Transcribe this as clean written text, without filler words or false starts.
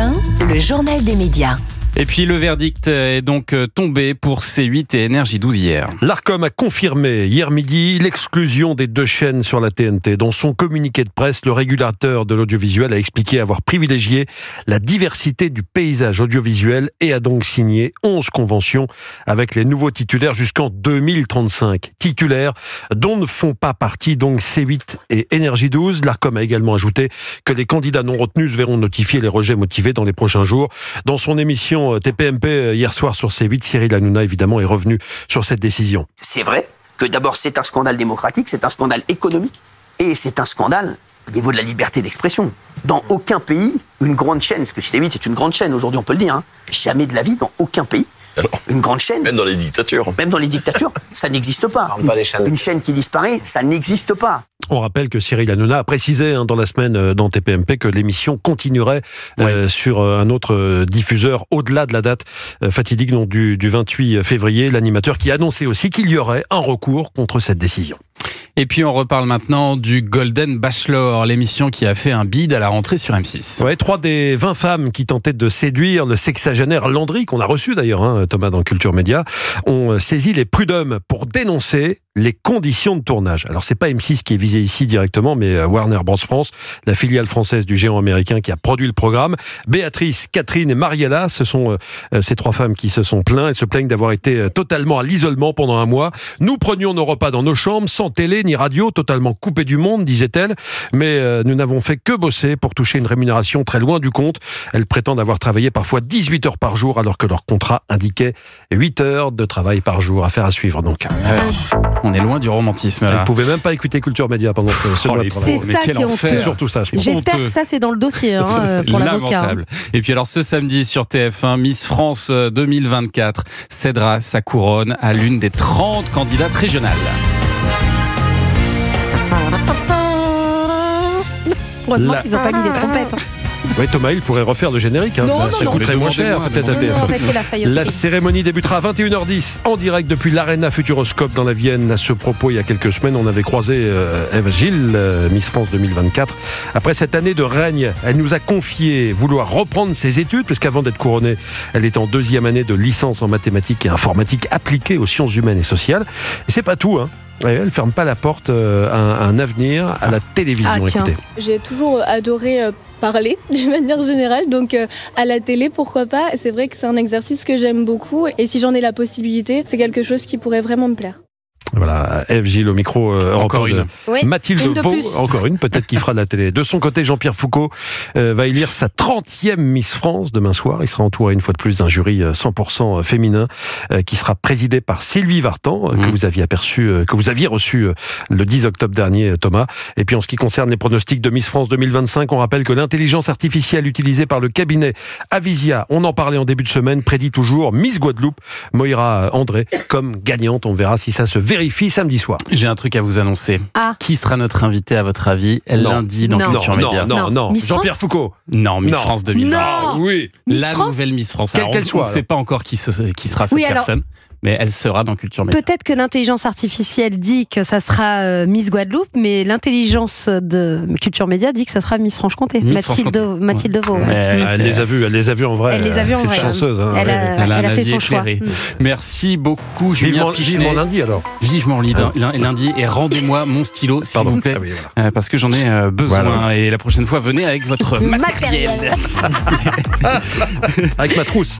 TF1, le journal des médias. Et puis le verdict est donc tombé pour C8 et Énergie 12 hier. L'Arcom a confirmé hier midi l'exclusion des deux chaînes sur la TNT. Dans son communiqué de presse, le régulateur de l'audiovisuel a expliqué avoir privilégié la diversité du paysage audiovisuel et a donc signé 11 conventions avec les nouveaux titulaires jusqu'en 2035. Titulaires dont ne font pas partie donc C8 et Énergie 12. L'Arcom a également ajouté que les candidats non retenus se verront notifier les rejets motivés dans les prochains jours. Dans son émission TPMP hier soir sur C8, Cyril Hanouna évidemment est revenu sur cette décision. C'est vrai que d'abord c'est un scandale démocratique, c'est un scandale économique et c'est un scandale au niveau de la liberté d'expression. Dans aucun pays, une grande chaîne, parce que C8 est une grande chaîne aujourd'hui on peut le dire, jamais de la vie dans aucun pays, une grande chaîne. Même dans les dictatures. Même dans les dictatures, ça n'existe pas. Une chaîne qui disparaît, ça n'existe pas. On rappelle que Cyril Hanouna a précisé dans la semaine dans TPMP que l'émission continuerait sur un autre diffuseur au-delà de la date fatidique du 28 février. L'animateur qui a annoncé aussi qu'il y aurait un recours contre cette décision. Et puis on reparle maintenant du Golden Bachelor, l'émission qui a fait un bid à la rentrée sur M6. Ouais, 3 des 20 femmes qui tentaient de séduire le sexagénaire Landry, qu'on a reçu d'ailleurs, Thomas, dans Culture Média, ont saisi les prud'hommes pour dénoncer les conditions de tournage. Alors c'est pas M6 qui est visé ici directement, mais Warner Bros France, la filiale française du géant américain qui a produit le programme. Béatrice, Catherine et Mariella, ce sont ces 3 femmes qui se sont plaintes. Elles se plaignent d'avoir été totalement à l'isolement pendant un mois. Nous prenions nos repas dans nos chambres, sans télé ni radio, totalement coupés du monde, disait-elle. Mais nous n'avons fait que bosser pour toucher une rémunération très loin du compte. Elles prétendent avoir travaillé parfois 18 heures par jour, alors que leur contrat indiquait 8 heures de travail par jour. Affaire à suivre donc. On est loin du romantisme là. Elle ne pouvait même pas écouter Culture Média pendant ce mois de travail. C'est ça qui est honteux. C'est surtout ça, je pense. J'espère que ça c'est dans le dossier pour l'avocat. Et puis alors ce samedi sur TF1, Miss France 2024 cédera sa couronne à l'une des 30 candidates régionales. Heureusement qu'ils n'ont pas mis les trompettes. Oui, Thomas, il pourrait refaire le générique. Ça coûterait moins cher, peut-être à TF1. La cérémonie débutera à 21h10 en direct depuis l'Arena Futuroscope dans la Vienne. À ce propos, il y a quelques semaines, on avait croisé Eve Gilles, Miss France 2024. Après cette année de règne, elle nous a confié vouloir reprendre ses études, puisqu'avant d'être couronnée, elle est en 2e année de licence en mathématiques et informatique appliquée aux sciences humaines et sociales. Et c'est pas tout, Elle ne ferme pas la porte à un avenir à la télévision. Écoutez. J'ai toujours adoré parler d'une manière générale, donc à la télé, pourquoi pas. C'est vrai que c'est un exercice que j'aime beaucoup et si j'en ai la possibilité, c'est quelque chose qui pourrait vraiment me plaire. Voilà, Eve Gilles au micro encore une. Mathilde Vaux, encore une, peut-être qui fera de la télé. De son côté, Jean-Pierre Foucault va élire sa 30e Miss France demain soir. Il sera entouré une fois de plus d'un jury 100% féminin qui sera présidé par Sylvie Vartan, que vous aviez reçu le 10 octobre dernier, Thomas. Et puis en ce qui concerne les pronostics de Miss France 2025, on rappelle que l'intelligence artificielle utilisée par le cabinet Avisia, on en parlait en début de semaine, prédit toujours Miss Guadeloupe, Moira André, comme gagnante. On verra si ça se vérifie samedi soir. J'ai un truc à vous annoncer. Qui sera notre invité à votre avis lundi dans Culture Média? Non. Jean-Pierre Foucault. Non, Miss France 2025. Oui. La nouvelle Miss France. Quelle qu'elle soit. On ne sait pas encore qui sera cette personne. Mais elle sera dans Culture Média. Peut-être que l'intelligence artificielle dit que ça sera Miss Guadeloupe, mais l'intelligence de Culture Média dit que ça sera Miss Franche-Comté. Mathilde Vaux. Elle les a vus en vrai. Elle les a vus en vrai. C'est chanceuse. Elle a fait son choix. Merci beaucoup, Julien Pichelet. Vivement lundi alors. Vivement lundi et rendez-moi mon stylo, s'il vous plaît, parce que j'en ai besoin. Voilà. Et la prochaine fois, venez avec votre matériel. Avec ma trousse.